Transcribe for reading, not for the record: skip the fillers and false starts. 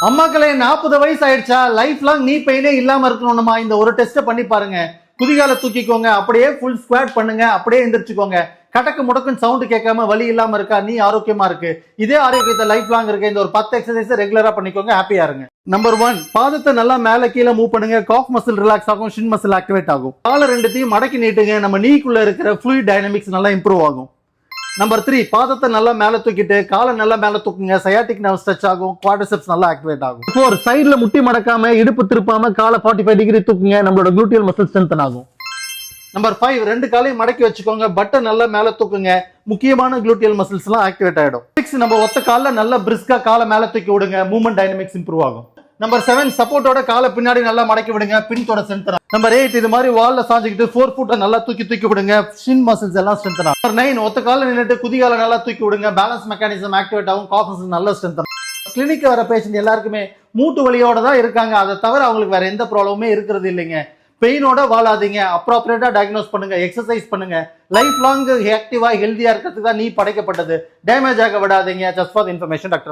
அம்மாக்களே 40 வயசு ஆயிடுச்சா, life long நீ பெயினே இல்லாம இருக்கணும்மா, இந்த ஒரு டெஸ்ட் பண்ணி பாருங்க. குதிகால தூக்கிக்கோங்க, அப்படியே ஃபுல் ஸ்குவாட் பண்ணுங்க, அப்படியே எந்திரிச்சுக்கோங்க. கடக்கு முடக்குன்னு சவுண்ட் கேட்காம வலி இல்லாம இருக்கா, நீ ஆரோக்கியமா இருக்கு. இதே ஆரோக்கியத்தை லைஃப் லாங் இருக்கு. இந்த ஒரு 10 எக்ஸசைஸ் ரெகுலரா பண்ணிக்கோங்க, ஹாப்பியா இருங்க. நம்பர் 1, பாதத்தை நல்லா மேல கீழே மூவ் பண்ணுங்க. காஃப் மசில் ரிலாக்ஸ் ஆகும், ஷின் மசில் ஆக்டிவேட் ஆகும். கால ரெண்டுத்தையும் மடக்கி நீட்டுங்க, நம்ம நீக்குள்ள இருக்கிற ஃப்ளூயிட் டைனமிக்ஸ் நல்லா இம்ப்ரூவ் ஆகும். நம்பர் 3, பாதத்தை நல்லா மேல தூக்கிட்டு காலை நல்லா மேல தூக்குங்க, சயாட்டிக் நர்வ் ஸ்ட்ரெச் ஆகும், குவாட்ரிசெப்ஸ் நல்லா ஆக்டிவேட் ஆகும். 4, சைடுல முட்டி மடக்காம இடுப்பு திருப்பாம காலை 45 டிகிரி தூக்குங்க, நம்மளோட குளூட்டியல் மசில் ஸ்ட்ரென்தன் ஆகும். நம்பர் 5, ரெண்டு காலையும் மடக்கி வச்சுக்கோங்க, பட்டை நல்லா மேல தூக்குங்க, முக்கியமான குளூட்டியல் மசில்ஸ் எல்லாம் ஆக்டிவேட் ஆயிடும். 6, நம்ம ஒத்த கால நல்லா பிரிஸ்கா காலை மேல தூக்கி விடுங்க, மூவ்மெண்ட் டைனமிக்ஸ் இம்ப்ரூவ் ஆகும். நம்பர் 7, சப்போர்ட்டோட காலை பின்னாடி நல்லா மடக்கி விடுங்க, பின்தோட ஸ்ட்ரென்தன். நம்பர் 8, இது மாதிரி வால்ல சாஞ்சிக்கிட்டு 4 ஃபுட்டை நல்லா தூக்கி விடுங்க, ஷின் மசில்ஸ் எல்லாம் ஸ்ட்ரென்தன் ஆகும். நம்பர் 9, ஒத்த கால நின்னுட்டு குதிகால நல்லா தூக்கி விடுங்க, பேலன்ஸ் மெக்கானிசம் ஆக்டிவேட் ஆகும், காஃப் மசில் நல்லா ஸ்ட்ரென்தன். கிளினிக் வர பேஷண்ட் எல்லாருக்குமே மூட்டு வலியோட தான் இருக்காங்க, அதை தவிர அவங்களுக்கு வேற எந்த ப்ராப்ளமுமே இருக்கிறது இல்லைங்க. பெயினோட வாழாதீங்க, அப்ராப்ரியேட்டா டயக்னோஸ் பண்ணுங்க, எக்ஸசைஸ் பண்ணுங்க. லைஃப் லாங் ஆக்டிவா ஹெல்தியா இருக்கிறதுக்கு தான் நீ படைக்கப்பட்டது. டேமேஜ் ஆக விடாதீங்க. Just for information, doctor.